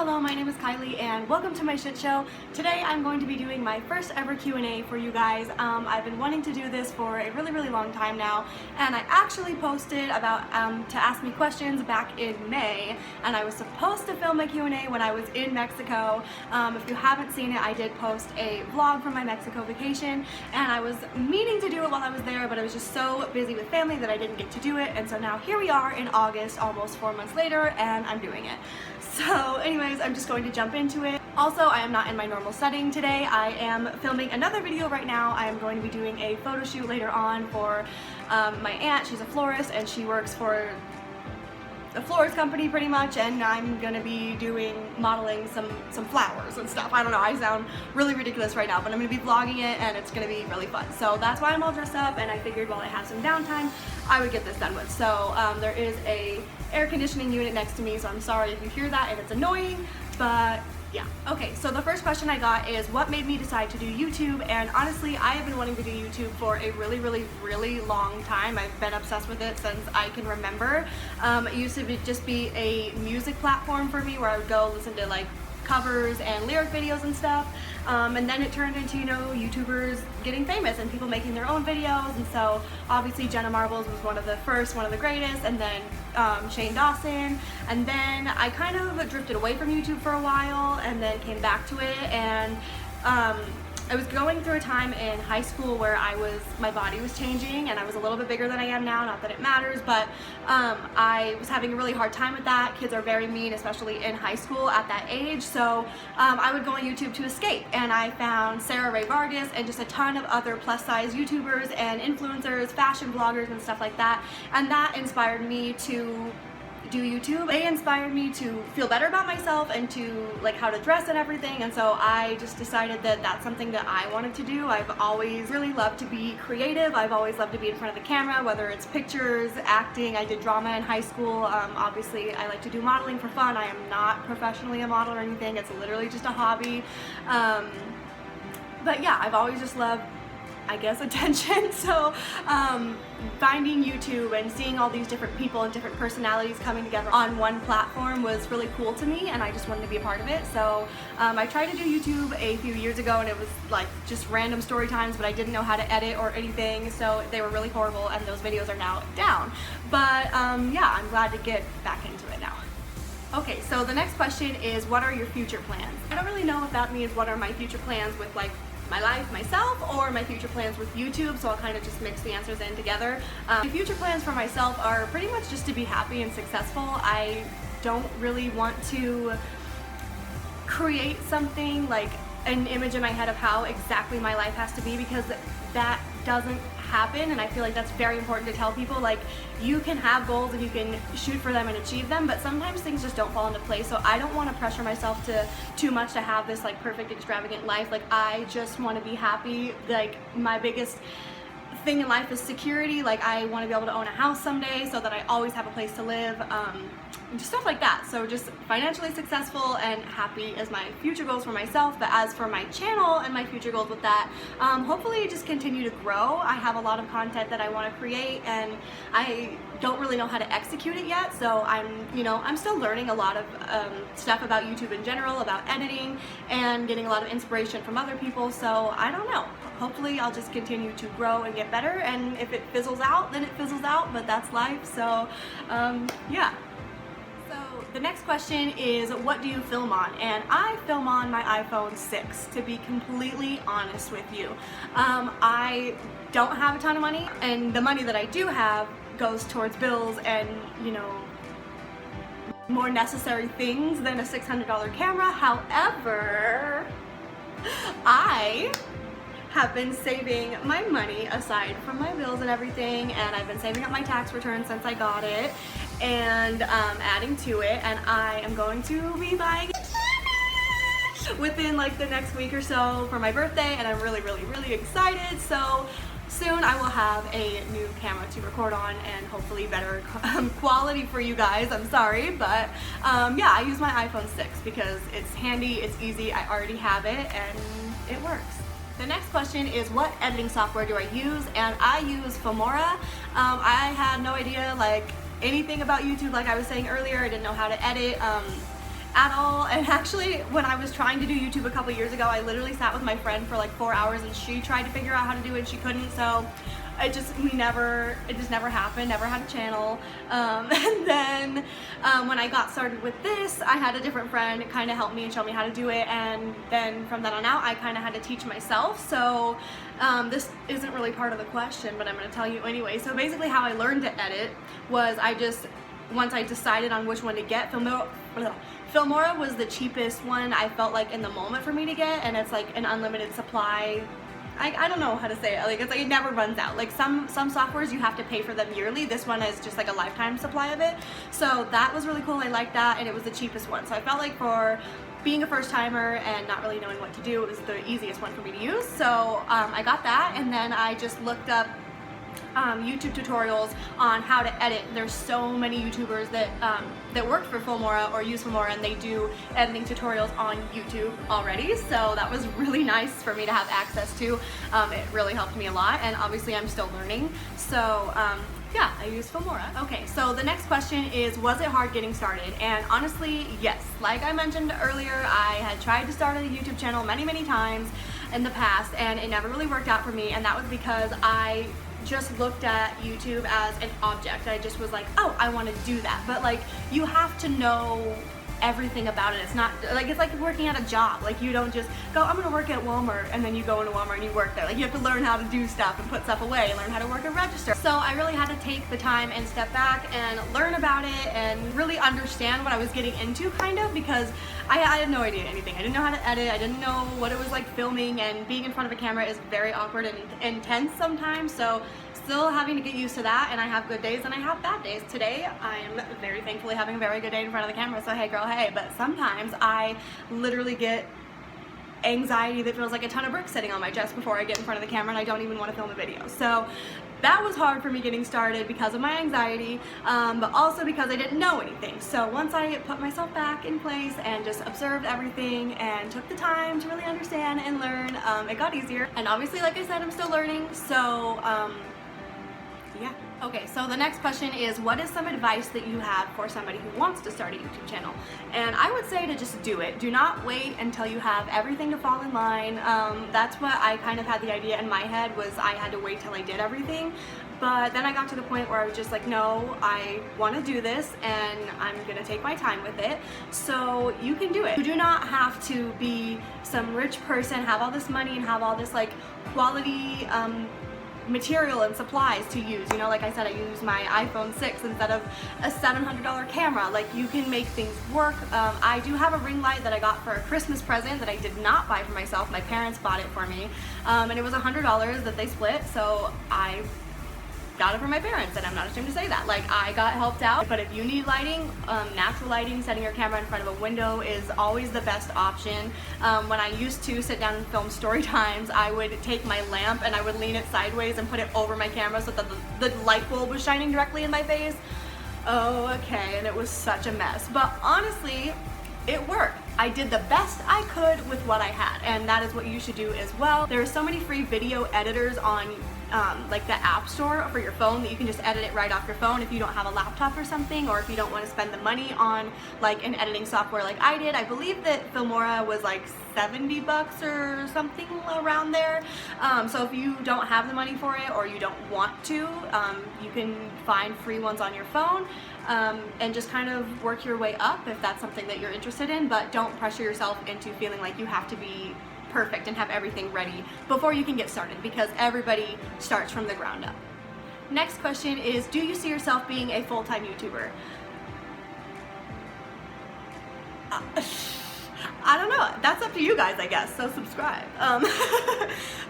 Hello, my name is Kylie and welcome to my shit show. Today I'm going to be doing my first ever Q&A for you guys. I've been wanting to do this for a really long time now, and I actually posted about to ask me questions back in May, and I was supposed to film my Q&A when I was in Mexico. If you haven't seen it, I did post a vlog from my Mexico vacation, and I was meaning to do it while I was there, but I was just so busy with family that I didn't get to do it, and so now here we are in August, almost 4 months later, and I'm doing it. So anyways, I'm just going to jump into it. Also, I am not in my normal setting today. I am filming another video right now. I am going to be doing a photo shoot later on for my aunt. She's a florist and she works for a florist company pretty much, and I'm gonna be modeling some flowers and stuff. I don't know, I sound really ridiculous right now, but I'm gonna be vlogging it and it's gonna be really fun. So that's why I'm all dressed up, and I figured while I have some downtime, I would get this done with. So there is a air conditioning unit next to me, so I'm sorry if you hear that and it's annoying, but yeah. Okay, so the first question I got is what made me decide to do YouTube, and honestly I have been wanting to do YouTube for a really long time. I've been obsessed with it since I can remember. It used to just be a music platform for me where I would go listen to like covers and lyric videos and stuff, and then it turned into, you know, YouTubers getting famous and people making their own videos, and so obviously Jenna Marbles was one of the first, one of the greatest, and then Shane Dawson, and then I kind of drifted away from YouTube for a while and then came back to it, and I was going through a time in high school where my body was changing and I was a little bit bigger than I am now, not that it matters, but I was having a really hard time with that. Kids are very mean, especially in high school at that age, so I would go on YouTube to escape, and I found Sarah Ray Vargas and just a ton of other plus size YouTubers and influencers, fashion bloggers and stuff like that, and that inspired me to do YouTube. They inspired me to feel better about myself and to like how to dress and everything, and so I just decided that that's something that I wanted to do. I've always really loved to be creative. I've always loved to be in front of the camera, whether it's pictures, acting. I did drama in high school. Obviously I like to do modeling for fun. I am not professionally a model or anything. It's literally just a hobby. But yeah, I've always just loved, I guess, attention. So finding YouTube and seeing all these different people and different personalities coming together on one platform was really cool to me, and I just wanted to be a part of it. So I tried to do YouTube a few years ago, and it was like just random story times, but I didn't know how to edit or anything, so they were really horrible, and those videos are now down. But yeah, I'm glad to get back into it now. Okay, so the next question is, what are your future plans? I don't really know if that means what are my future plans with like my life, myself, or my future plans with YouTube, so I'll kind of just mix the answers in together. My future plans for myself are pretty much just to be happy and successful. I don't really want to create something like an image in my head of how exactly my life has to be, because that doesn't happen, and I feel like that's very important to tell people. Like, you can have goals and you can shoot for them and achieve them, but sometimes things just don't fall into place, so I don't want to pressure myself to too much to have this like perfect extravagant life. Like, I just want to be happy. Like, my biggest thing in life is security. Like, I want to be able to own a house someday so that I always have a place to live, just stuff like that. So just financially successful and happy is my future goals for myself. But as for my channel and my future goals with that, hopefully just continue to grow. I have a lot of content that I want to create, and I don't really know how to execute it yet, so I'm still learning a lot of stuff about YouTube in general, about editing, and getting a lot of inspiration from other people, so I don't know. Hopefully I'll just continue to grow and get better, and if it fizzles out, then it fizzles out, but that's life, so yeah. So the next question is, what do you film on? And I film on my iPhone 6, to be completely honest with you. I don't have a ton of money, and the money that I do have goes towards bills and, you know, more necessary things than a $600 camera. However, I have been saving my money aside from my bills and everything, and I've been saving up my tax return since I got it, and adding to it, and I am going to be buying a camera within like the next week or so for my birthday, and I'm really excited. So soon I will have a new camera to record on, and hopefully better quality for you guys. I'm sorry, but yeah, I use my iPhone 6 because it's handy, it's easy, I already have it, and it works. The next question is, what editing software do I use? And I use Filmora. I had no idea like anything about YouTube, like I was saying earlier. I didn't know how to edit. at all. And actually, when I was trying to do YouTube a couple years ago, I literally sat with my friend for like 4 hours and she tried to figure out how to do it and she couldn't, so it just never happened, never had a channel. And then when I got started with this, I had a different friend kind of help me and show me how to do it, and then from then on out I kind of had to teach myself. So this isn't really part of the question, but I'm going to tell you anyway. So basically how I learned to edit was once I decided on which one to get, Filmora was the cheapest one I felt like in the moment for me to get, and it's like an unlimited supply. I don't know how to say it. Like, it's like it never runs out. Like some softwares you have to pay for them yearly. This one is just like a lifetime supply of it. So that was really cool. I liked that, and it was the cheapest one. So I felt like for being a first timer and not really knowing what to do, it was the easiest one for me to use. So I got that, and then I just looked up YouTube tutorials on how to edit. There's so many YouTubers that work for Filmora or use Filmora, and they do editing tutorials on YouTube already, so that was really nice for me to have access to. It really helped me a lot, and obviously I'm still learning, so yeah, I use Filmora. Okay, so the next question is, was it hard getting started? And honestly, yes. Like I mentioned earlier, I had tried to start a YouTube channel many times in the past, and it never really worked out for me, and that was because I just looked at YouTube as an object. I just was like, oh, I want to do that. But like, you have to know everything about it. It's not like, it's like working at a job. Like, you don't just go, I'm gonna work at Walmart, and then you go into Walmart and you work there. Like, you have to learn how to do stuff and put stuff away, learn how to work a register. So I really had to take the time and step back and learn about it and really understand what I was getting into, kind of, because I had no idea anything. I didn't know how to edit. I didn't know what it was like filming, and being in front of a camera is very awkward and intense sometimes. So still having to get used to that, and I have good days and I have bad days. Today I am very thankfully having a very good day in front of the camera, so hey girl, hey. But sometimes I literally get anxiety that feels like a ton of bricks sitting on my chest before I get in front of the camera, and I don't even want to film a video. So that was hard for me getting started because of my anxiety, but also because I didn't know anything. So once I put myself back in place and just observed everything and took the time to really understand and learn, it got easier. And obviously, like I said, I'm still learning, so yeah. Okay, so the next question is, what is some advice that you have for somebody who wants to start a YouTube channel? And I would say to just do it. Do not wait until you have everything to fall in line. That's what I kind of had the idea in my head, was I had to wait till I did everything. But then I got to the point where I was just like, no, I want to do this and I'm gonna take my time with it. So you can do it. You do not have to be some rich person, have all this money and have all this like quality material and supplies to use. You know, like I said, I use my iPhone 6 instead of a $700 camera. Like, you can make things work. I do have a ring light that I got for a Christmas present that I did not buy for myself. My parents bought it for me, and it was $100 that they split, so I got it for my parents, and I'm not ashamed to say that. Like, I got helped out. But if you need lighting, natural lighting, setting your camera in front of a window is always the best option. When I used to sit down and film story times, I would take my lamp and I would lean it sideways and put it over my camera so that the light bulb was shining directly in my face. Oh, okay, and it was such a mess. But honestly, it worked. I did the best I could with what I had, and that is what you should do as well. There are so many free video editors on like the App Store for your phone that you can just edit it right off your phone if you don't have a laptop or something, or if you don't want to spend the money on like an editing software like I did. I believe that Filmora was like $70 or something around there. So if you don't have the money for it, or you don't want to, you can find free ones on your phone, and just kind of work your way up if that's something that you're interested in. But don't pressure yourself into feeling like you have to be perfect and have everything ready before you can get started, because everybody starts from the ground up. Next question is, do you see yourself being a full-time YouTuber? I don't know. That's up to you guys, I guess, so subscribe.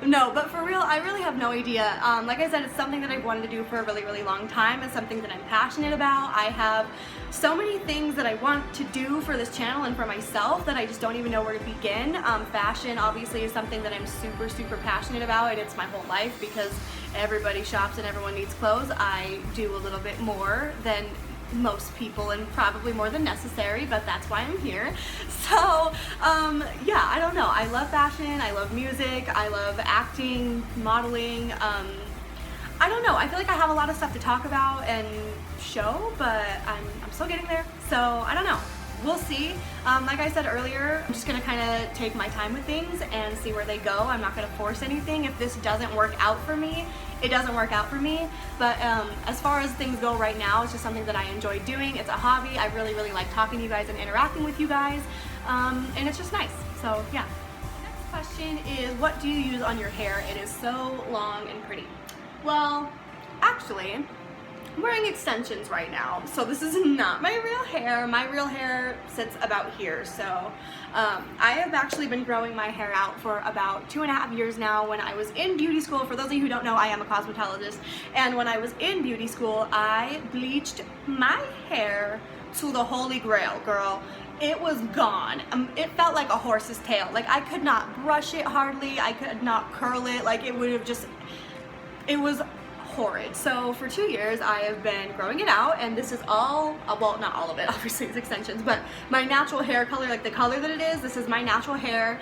No, but for real, I really have no idea. Like I said, it's something that I've wanted to do for a really long time. It's something that I'm passionate about. I have so many things that I want to do for this channel and for myself that I just don't even know where to begin. Fashion obviously is something that I'm super passionate about, and it's my whole life because everybody shops and everyone needs clothes. I do a little bit more than most people, and probably more than necessary, but that's why I'm here. So yeah, I don't know. I love fashion, I love music, I love acting, modeling. I don't know. I feel like I have a lot of stuff to talk about and show, but I'm still getting there. So I don't know. we'll see. Like I said earlier, I'm just gonna kind of take my time with things and see where they go. I'm not gonna force anything. If this doesn't work out for me, it doesn't work out for me. But as far as things go right now, it's just something that I enjoy doing. It's a hobby. I really, really like talking to you guys and interacting with you guys. And it's just nice. So yeah. Next question is, what do you use on your hair? It is so long and pretty. Well, actually, I'm wearing extensions right now, so this is not my real hair. My real hair sits about here, so I have actually been growing my hair out for about 2.5 years now. When I was in beauty school, for those of you who don't know, I am a cosmetologist, and when I was in beauty school, I bleached my hair to the holy grail, girl. It was gone. It felt like a horse's tail. Like, I could not brush it hardly, I could not curl it, like it would have just, it was horrid. So for 2 years I have been growing it out, and this is all, well, not all of it, obviously it's extensions, but my natural hair color, like the color that it is, this is my natural hair.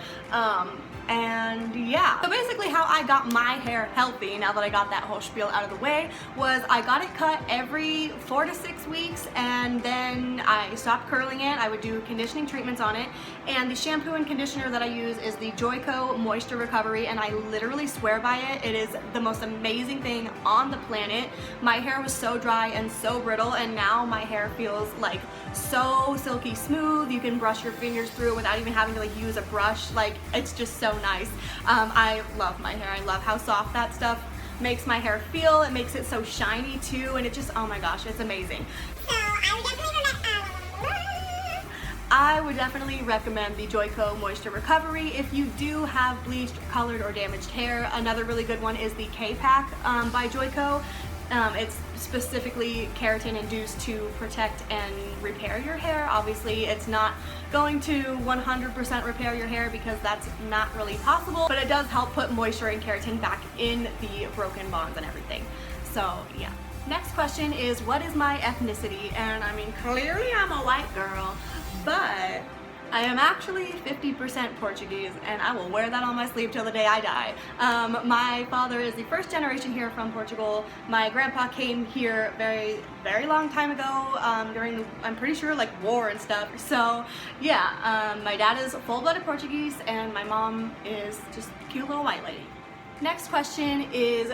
And yeah, so basically how I got my hair healthy, now that I got that whole spiel out of the way, was I got it cut every 4 to 6 weeks, and then I stopped curling it. I would do conditioning treatments on it, and the shampoo and conditioner that I use is the Joico Moisture Recovery, and I literally swear by it. It is the most amazing thing on the planet. My hair was so dry and so brittle, and now my hair feels like so silky smooth. You can brush your fingers through without even having to like use a brush. Like, it's just so nice. I love my hair. I love how soft that stuff makes my hair feel. It makes it so shiny too, and it just, oh my gosh, it's amazing. So I would definitely recommend the Joico Moisture Recovery if you do have bleached, colored, or damaged hair. Another really good one is the K-Pack by Joico. It's specifically keratin induced to protect and repair your hair. Obviously, it's not going to 100% repair your hair because that's not really possible, but it does help put moisture and keratin back in the broken bonds and everything. So yeah. Next question is, what is my ethnicity? And I mean, clearly I'm a white girl, but I am actually 50% Portuguese, and I will wear that on my sleeve till the day I die. My father is the first generation here from Portugal. My grandpa came here very long time ago, during the, I'm pretty sure, like war and stuff. So yeah, my dad is full-blooded Portuguese, and my mom is just a cute little white lady. Next question is,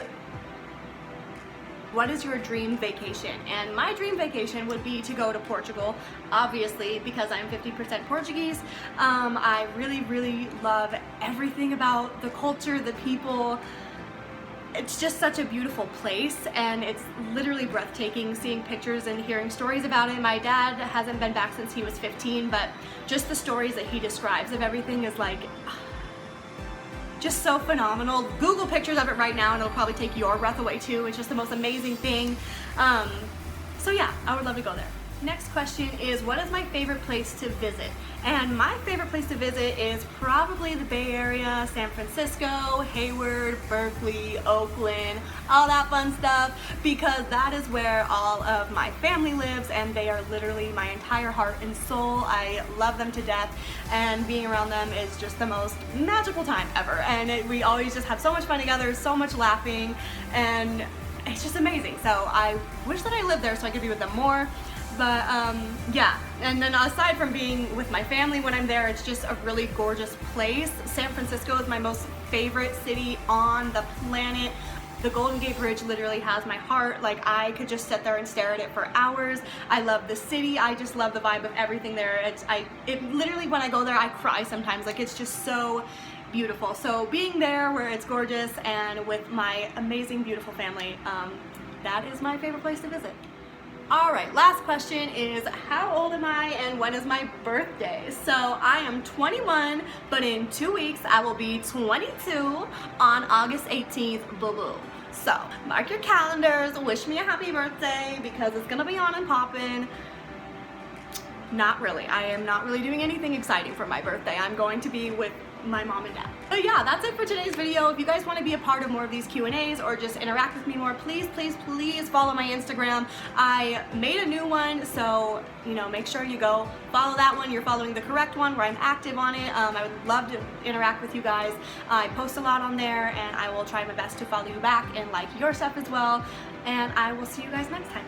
what is your dream vacation? And my dream vacation would be to go to Portugal, obviously, because I'm 50% Portuguese. I really love everything about the culture, the people. It's just such a beautiful place, and it's literally breathtaking seeing pictures and hearing stories about it. My dad hasn't been back since he was 15, but just the stories that he describes of everything is like, just so phenomenal. Google pictures of it right now and it'll probably take your breath away too. It's just the most amazing thing. So yeah, I would love to go there. Next question is, what is my favorite place to visit? And my favorite place to visit is probably the Bay Area, San Francisco, Hayward, Berkeley, Oakland, all that fun stuff, because that is where all of my family lives, and they are literally my entire heart and soul. I love them to death, and being around them is just the most magical time ever. And we always just have so much fun together, so much laughing, and it's just amazing. So I wish that I lived there so I could be with them more. But yeah, and then aside from being with my family when I'm there, it's just a really gorgeous place. San Francisco is my most favorite city on the planet. The Golden Gate Bridge literally has my heart. Like, I could just sit there and stare at it for hours. I love the city. I just love the vibe of everything there. It literally, when I go there, I cry sometimes. Like, it's just so beautiful. So being there where it's gorgeous and with my amazing, beautiful family, that is my favorite place to visit. Alright, last question is, how old am I and when is my birthday? So I am 21, but in 2 weeks I will be 22 on August 18th, boo-boo. So mark your calendars, wish me a happy birthday because it's gonna be on and poppin'. Not really. I am not really doing anything exciting for my birthday. I'm going to be with my mom and dad. But yeah, that's it for today's video. If you guys want to be a part of more of these Q&As or just interact with me more, please follow my Instagram. I made a new one, so make sure you go follow that one. You're following the correct one where I'm active on it. I would love to interact with you guys. I post a lot on there, and I will try my best to follow you back and like your stuff as well. And I will see you guys next time.